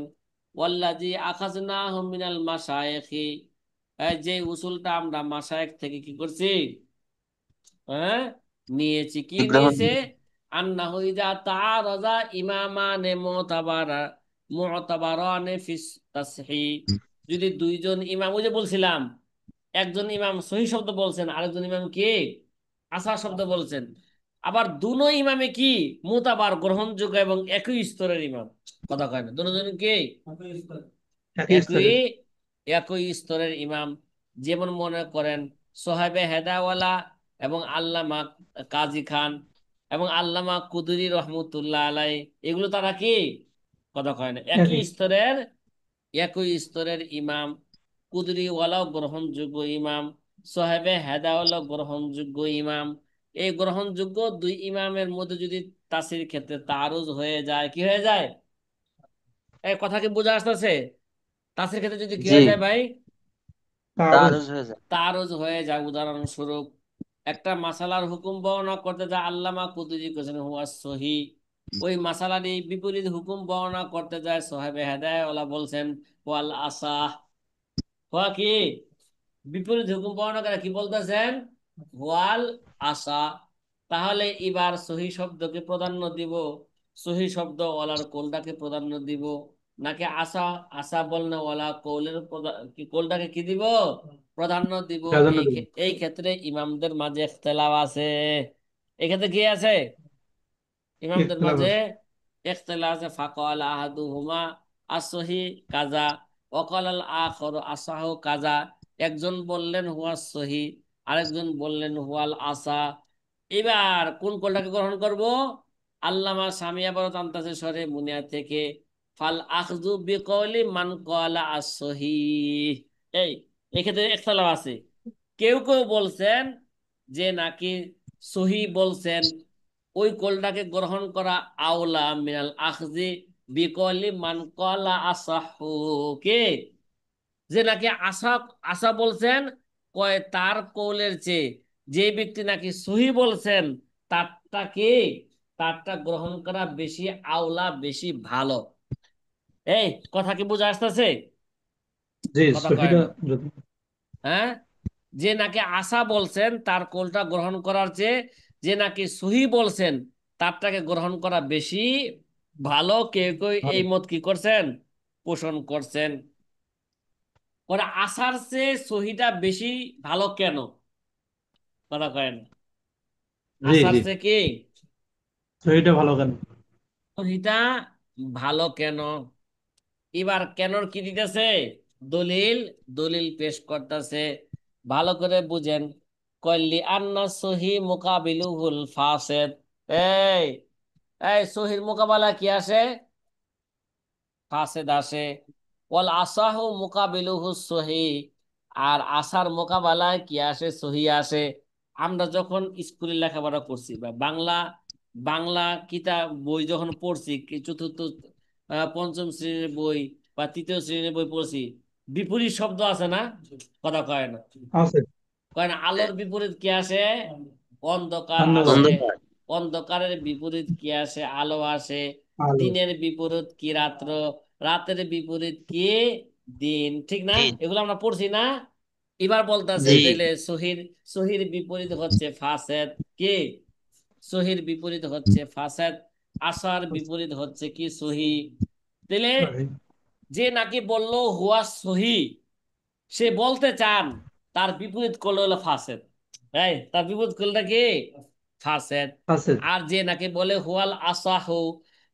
ওয়াল্লাজি আখাযনাহু মিনাল মাশায়েখি, যে উসুলটা আমরা মাশায়েখ থেকে কি করছি, হ্যাঁ, নিয়েছি। কি
গ্রহণ।
নিয়েছে? আন্নাহু ইযা তাআরাযা ইমামানে মুতাবারানে ফিস তাসহিহ। যদি দুইজন ইমাম, ওই যে বলছিলাম, একজন ইমাম সহি শব্দ বলছেন, আরেকজন ইমাম কি আসা শব্দ বলছেন, আবার দুনো ইমামে কি মুতাবার গ্রহণযোগ্য এবং একই স্তরের ইমাম। কথা কয় না, দুজন কি
একই
একই
স্তরের।
একই স্তরের ইমাম। যেমন মনে করেন সোহাবে হেদাওয়ালা এবং আল্লামা কাজী খান এবং আল্লামা কুদুরি রহমতুল্লাহ আলাই, এগুলো তারা কি কথা কয় না একই
একই।
স্তরের, একই স্তরের ইমাম। কুদরিওয়ালাও গ্রহণযোগ্য ইমাম, সোহেবে হেদাওয়ালাও গ্রহণযোগ্য ইমাম। এই গ্রহণযোগ্য দুই ইমামের মধ্যে যদি তাসির ক্ষেত্রে তারুজ হয়ে যায়, কি হয়ে যায়? এই কথা কি বোঝা আসতেছে? তাসির ক্ষেত্রে যদি কি
জি
হয়ে যায় ভাই?
তারুজ।
তারুজ হয়ে যায়।
তারুজ হয়ে যায়। উদাহরণস্বরূপ একটা মাসালার হুকুম বর্ণনা করতে যা আল্লামা কুতুবী করেছেন হুয়া সহি, ওই মাসালার এই বিপরীত হুকুম বর্ণনা করতে যায় সাহেবে হেদায়েতওয়ালা বলছেন ওয়াল আসাহ। হওয়া কি বিপরীত হুকুম বর্ণনা করে কি বলতেছেন? ওয়াল আসা। তাহলে এবার সহি শব্দকে প্রাধান্য দিব, সহি শব্দ ওয়ালার কোলটাকে প্রাধান্য দিব, নাকি আসা আসা বলনে ওয়ালা কৌলের কি কোলটাকে কি দিব প্রাধান্য দিব?
প্রাধান্য দেব।
এই ক্ষেত্রে ইমামদের মাঝে ইখতিলাফ আছে। এই ক্ষেত্রে কি আছে? ইমামদের
ইখতিলাফ
মাঝে
আছে।
ইখতিলাফ আছে। ফাকাল আহাদুহুমা আসহি কাজা ওয়াকাল আল আখর আসাহু কাজা। একজন বললেন হুয়া সহি, আরেকজন বললেন হুয়াল আসা। এবার কোন কোনটাকে গ্রহণ করব? আল্লামা শামী আবার টানতাছে সরে মুনিয়া থেকে, ফাল আখযু বিকওলি মান ক্বালা আস-সহি। এই এক্ষেত্রে ইখতিলাফ আছে। কেউ কেউ বলছেন যে নাকি সহি বলছেন, ওই কোলটাকে গ্রহণ করা আওলা মিনাল আখজি বিকলি মান কলা আসাহু। কে যে নাকি আশা আশা বলছেন, কয় তার কৌলের চেয়ে যে ব্যক্তি নাকি সহি বলছেন তারটাকে তারটা গ্রহণ করা বেশি আওলা, বেশি ভালো। এই কথা কি বোঝা আসতেছে?
জি,
কথা কয়
সহিটা
না।
যদি।
হ্যাঁ, যে নাকি আশা বলছেন তার কোলটা গ্রহণ করার চেয়ে যে নাকি সহি বলছেন তারটাকে গ্রহণ করা বেশি ভালো। কেউ কেউ
ভালো।
এই মত কি করছেন, পোষণ করছেন। পরে আশার চেয়ে সহিটা বেশি ভালো কেন? কথা কয় না।
জি
আশার
জি,
চেয়ে কি
সহিটা ভালো কেন?
সহিটা ভালো কেন? এবার কেনর কি দিতেছে? দলিল, দলিল পেশ করতেছে। ভালো করে বুঝেন। কল্লি আন্না সহি মুকাবিলুহুল ফাসেদ। এই এই সহির মোকাবেলা কি আসে? ফাসেদ আসে। ওয়াল আসাহু মুকাবিলুহু সহি। আর আসার মোকাবেলায় কি আসে? সহি আসে। আমরা যখন স্কুলে লেখাপড়া করছি বা বাংলা বাংলা কিতাব বই যখন পড়ছি, চতুর্থ পঞ্চম শ্রেণীর বই বা তৃতীয় শ্রেণীর বই পড়ছি, বিপরীত শব্দ আছে না? কথা কয় না।
আছে।
কয় না আলোর বিপরীত কি আসে? অন্ধকার
অন্ধকার।
আসে।
অন্ধকার।
অন্ধকারের বিপরীত কি আসে? আলো আসে।
আলো।
দিনের বিপরীত কি? রাত্র। রাতের বিপরীত কি? দিন। ঠিক না?
দিন।
এগুলো আমরা পড়ছি না? এবার বলতেছে
জি।
জি।
তাইলে সহির বিপরীত হচ্ছে ফাসেদ। কি? সহির বিপরীত হচ্ছে ফাসেদ। আসার বিপরীত হচ্ছে কি? সহি। তাইলে
সহি।
যে নাকি বললো হুয়া সহি, সে বলতে চান তার বিপরীত করলে হলো ফাসেদ। তাই তার বিপরীত করলে কি? ফাসেদ।
আছে।
আর যে নাকি বলে হুয়াল আসাহু,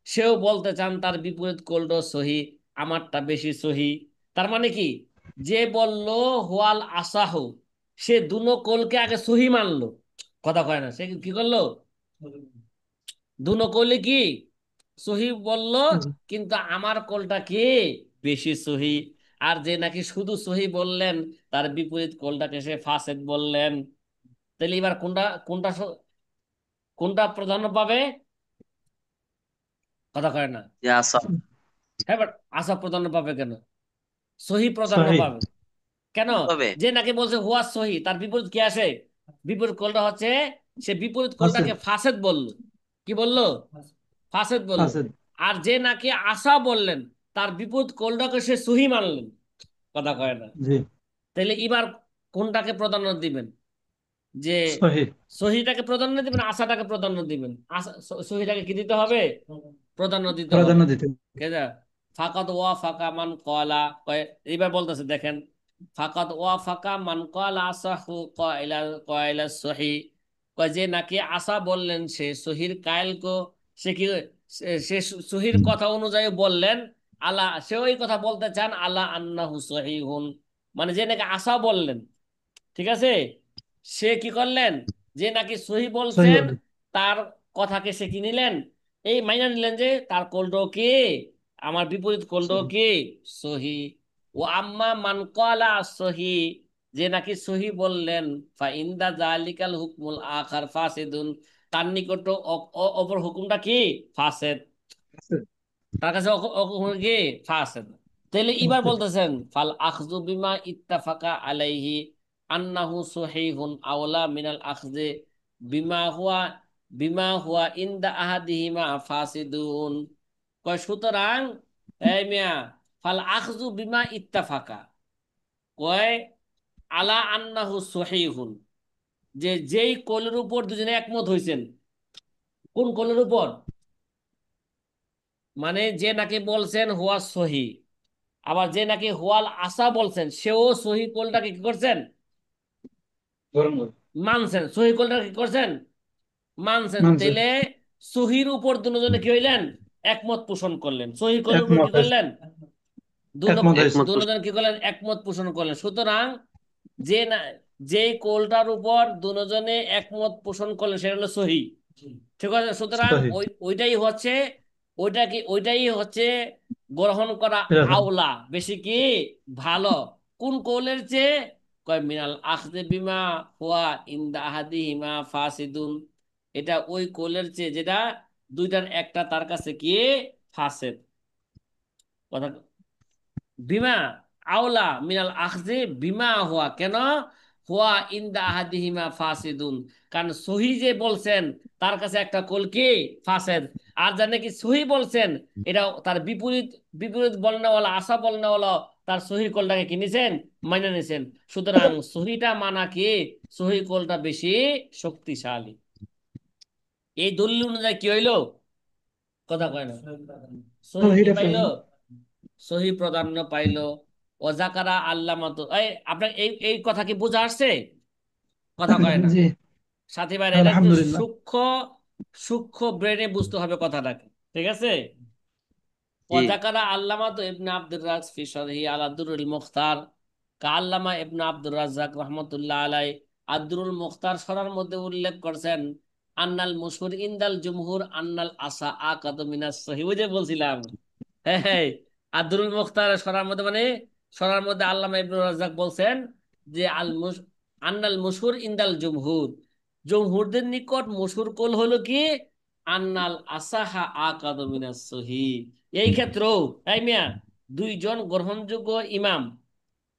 সেও বলতে চান তার বিপরীত করলো সহি, আমারটা বেশি সহি। তার মানে কি? যে বলল হুয়াল আসাহু, সে দুনো কলকে আগে সহি মানলো। কথা কয় না। সে কি করলো? দুনো কৌলে কি সহি বলল, কিন্তু আমার কলটা কি বেশি সহি। আর যে নাকি শুধু সহি বললেন তার বিপরীত কলটাকে সে ফাসেদ বললেন। তাহলে এবার কোনটা কোনটা কোনটা প্রাধান্য পাবে? কথা কয় না।
যে আসা।
হ্যাঁ, বাট আশা প্রাধান্য পাবে কেন? সহি প্রাধান্য
সহি।
পাবে কেন?
তবে
যে নাকি বলছে হুয়া সহি, তার বিপরীত কি আসে? বিপরীত কলটা হচ্ছে, সে বিপরীত
আছে।
কলটাকে ফাসেদ বলল। কি বলল? ফাসেদ বলল।
আছে।
আর যে নাকি আশা বললেন তার বিপরীত কলটাকে সে সহি মানলেন। কথা কয় না।
জি।
তাহলে এবার কোনটাকে প্রাধান্য দিবেন? যে
সহি।
সহিটাকে প্রাধান্য দিবেন, আশাটাকে প্রাধান্য দিবেন? আশা সহিটাকে কি দিতে হবে? প্রাধান্য দিতে হবে।
প্রাধান্য দিতে।
কেদা ফাকাত ওয়া ফাকা মান কলা। কয় এইবার বলতেছে দেখেন, ফাকাত ওয়া ফাকা মান কলা আসাহু কয়লা কয়লা সহি। কয় যে নাকি আশা বললেন সে সহির কায়েল কো, সে কি সে সহির কথা অনুযায়ী বললেন। আলা, সে ওই কথা বলতে চান আলা আন্নাহু সহিহুন। মানে যে নাকি আশা বললেন, ঠিক আছে, সে কি করলেন? যে নাকি সহি
সহি
বলছেন
বলে।
তার কথাকে সে কি নিলেন? এই মাইনা নিলেন যে তার কোল্ডও কি, আমার বিপরীত কোল্ডও
সহি।
কি সহি। ও আম্মা মান ক্বালা সহি, যে নাকি সহি বললেন, ফা ইনদা জালিকাল হুকমুল আখার ফাসিদুন, তার নিকট অপর হুকুমটা কি? ফাসেদ।
আছে।
তার কাছে কি? ফাসেদ। তাহলে এবার
আছে।
বলতেছেন ফাল আখযু বিমা ইত্তাফাকা আলাইহি আন্নাহু সহিহুন আওলা মিনাল আখযে বিমা হুয়া ইনদা আহাদিহিমা ফাসিদুন। কয় সুতরাং এই মিয়া, ফাল আখযু বিমা ইত্তাফাকা, কয় আলা আন্নাহু সহিহুন, যে যেই কলের উপর দুজনে একমত হইছেন। কোন কলের উপর? মানে যে নাকি বলছেন হুয়া সহি, আবার যে নাকি হুয়াল আসা বলছেন সেও সহি কোলটাকে কি করছেন?
গরম গরম।
মানছেন। সহি কোলটাকে কি করছেন? মানছেন।
মানছে।
তাইলে সহির উপর দুজনে কি হইলেন? একমত পোষণ করলেন। সহি কোলের উপর কি
একমত
করলেন?
একমত হয়েছে।
একমত পোষণ।
দুজন কি করলেন? একমত পোষণ করলেন। সুতরাং যে না, যে কোলটার উপর দুজনে একমত পোষণ করলেন সেটা হলো সহি। ঠিক আছে? সুতরাং
সহি।
ওইটাই হচ্ছে, ওইটাই হচ্ছে গ্রহণ করা
এরকম।
আওলা, বেশি কি ভালো। কোন কৌলের চেয়ে? কয় মিনাল আখদে বিমা হুয়া ইনদা আহাদিহিমা ফাসিদুন। এটা ওই কৌলের চেয়ে যেটা দুইটার একটা তার কাছে কি ফাসেদ। কথা বিমা আওলা মিনাল আখজে বিমা হওয়া কেন? হুয়া ইনদা আহাদিহিমা ফাসিদুন, কারণ সহি যে বলছেন তার কাছে একটা কল কি ফাসেদ, আর যা নাকি সহি বলছেন এটা তার বিপরীত বিপরীত বর্ণনাওয়ালা আশা বর্ণনাওয়ালা তার সহি কলটাকে কি নিছেন, মাইনে নিছেন। সুতরাং সহিটা মানা কি, সহি কলটা বেশি শক্তিশালী। এই দলিল অনুযায়ী কি হইলো, কথা কয় না,
তো
সহি কি
এটা
পাইলো, সহি প্রাধান্য পাইলো। ওয়াজাকারা আল্লামাত, এই আপনার এই এই কথা কি বোঝা আসছে, কথা কয় না,
জি
সাথী ভাইরা এটা কিন্তু
আলহামদুলিল্লাহ।
সূক্ষ্ম সূক্ষ্ম ব্রেনে বুঝতে হবে কথাটাকে, ঠিক আছে।
জি
ওয়াজাকারা আল্লামাত ইবনে আব্দুর রাজ্জাক ফি শারহি আলা দুরুল মুখতার, আল্লামা ইবনে আব্দুর রাজ্জাক রহমতুল্লাহ আলাই আদ-দুরুল মুখতার সরার মধ্যে উল্লেখ করছেন, আন্নাল মুশহুর ইনদাল জুমহুর আন্নাল আসা আকাদু মিনাস সহি, ওই যে বলছিলাম, হ্যাঁ হ্যাঁ, আদ-দুরুল মুখতার সরার মধ্যে মানে সরার মধ্যে আল্লামা ইবনে রাজ্জাক বলছেন যে আন্নাল মুশহুর ইনদাল জুমহুর, জমহুরদের নিকট মশহুর কল হলো কি আন্নাল আসাহা আকাদু মিনাস সহি। এই ক্ষেত্রেও তাই মিয়া দুইজন গ্রহণযোগ্য ইমাম,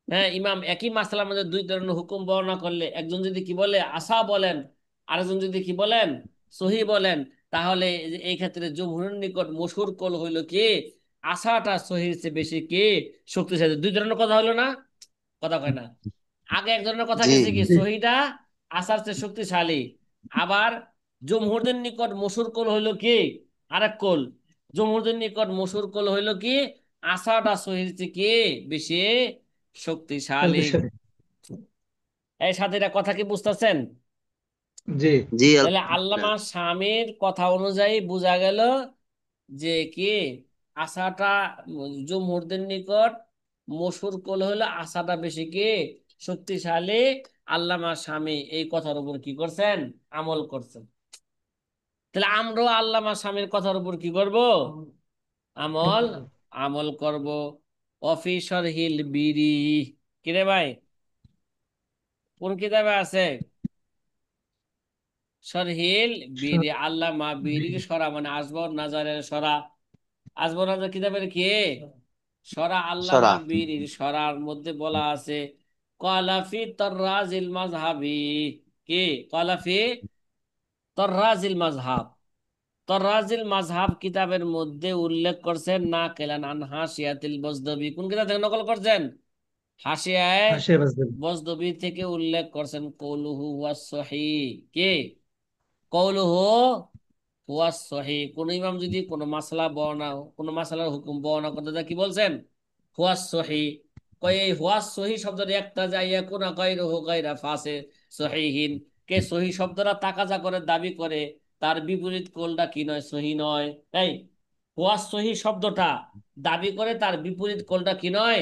হ্যাঁ ইমাম একই মাসলার মধ্যে দুই ধরনের হুকুম বর্ণনা করলে একজন যদি কি বলে আসা বলেন, আরেকজন যদি কি বলেন সহি বলেন, তাহলে এই ক্ষেত্রে জমহুরের নিকট মশহুর কল হইলো কি আসাটা সহির চেয়ে বেশি কি শক্তিশালী। দুই ধরনের কথা হলো না, কথা কয় না। আগে এক ধরনের কথা
জি
গেছে কি
জি
সহিটা আসার চেয়ে শক্তিশালী, আবার জমহুরদের নিকট মসুর কোল হইলো কি আরেক কোল, জমহুরদের নিকট মসুর কোল হইলো কি আসাটা সহির চেয়ে কি বেশি শক্তিশালী।
শক্তিশালী।
এই সাথে এটা কথা কি বুঝতেছেন?
জি
জি
তাহলে
আলহামদুলিল্লাহ।
আল্লামা স্বামীর কথা অনুযায়ী বোঝা গেল যে কি আশাটা জমহুরদের নিকট মসুর কোল হলো আশাটা বেশি কি শক্তিশালী। আল্লামা স্বামী এই কথার উপর কি করছেন, আমল করছেন। তাহলে আমরাও আল্লামা স্বামীর কথার উপর কি করব, আমল আমল করব। অফিসর হিল বিরি, কিরে ভাই কোন কিতাবে আছে, সরহিল বিরি, আল্লামা বিরির সরা মানে আসবর নাজারের সরা, আসবর নাজার কিতাবের কি সরা আল্লামা
সরা
বিরির সরার মধ্যে বলা আছে কলাফি তর্রাজিল মাজহাবি, কি কলাফি তর্রাজিল মাজহাব, তর্রাজিল মাজহাব কিতাবের মধ্যে উল্লেখ করছেন না কেলান আন হাসিয়াতিল বজদবি, কোন কিতাব থেকে নকল করছেন, হাসিয়ায়
হাসিয়া বাজবেন।
বজদবি থেকে উল্লেখ করছেন কৌলুহু ওয়াস সহিহ, কে কৌলুহু হুয়াস সহি, কোন ইমাম যদি কোন মাসলার হুকুম বর্ণনা করতে যায় কি বলছেন হুয়াস সহি, কয় এই হুয়াস সহি শব্দের একটা যাইয়া কোন গায়রুহু গায়রা ফাসে সহিহিন, কে সহি শব্দটা তাকাজা করে দাবি করে তার বিপরীত কোলটা কি নয় সহি নয়, তাই হুয়াস সহি শব্দটা দাবি করে তার বিপরীত কোলটা কি নয়,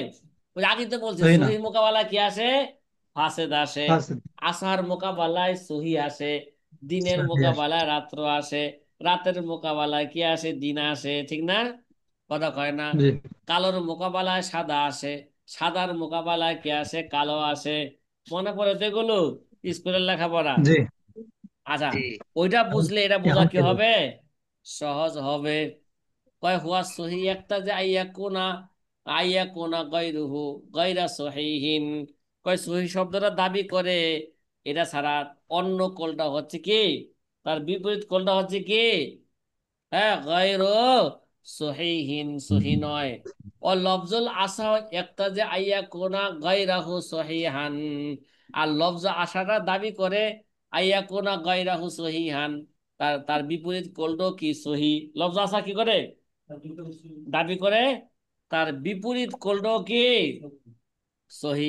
ওই আগে তো বলছে
তাই না?
সহি মোকাবেলা কি আসে ফাসেদ আসে,
আছে।
আসার মোকাবেলায় সহি আসে, দিনের
সাথে আসে।
মোকাবেলায় রাত্র আসে, রাতের মোকাবেলায় কি আসে দিন আসে, ঠিক না, কথা কয় না।
জি
কালোর মোকাবেলায় সাদা আসে, সাদার মোকাবেলায় কি আসে কালো আসে, মনে পড়ে তো এগুলো স্কুলের লেখাপড়া।
জি।
আচ্ছা,
জি
ওইটা বুঝলে এটা বোঝা
এখন
কি
কি বল?
হবে, সহজ হবে। কয় হুয়া সহি একটা যে আইয়া কোনা গায়রুহু গায়রা সহিহিন, কয় সহি শব্দটা দাবি করে এটা ছাড়া অন্য কলটা হচ্ছে কি তার বিপরীত কলটা হচ্ছে কি হ্যাঁ গায়রু সহিহিন সহি নয়। ও লফজুল আসা একটা যে আইয়া কোনা গায়রাহু সহিহান, আর লফজ আশাটা দাবি করে আইয়া কোনা গায়রাহু সহিহান, তার তার বিপরীত কলটো কি সহি, লফজ আশা কি করে দাবি করে তার বিপরীত কলটো কি সহি।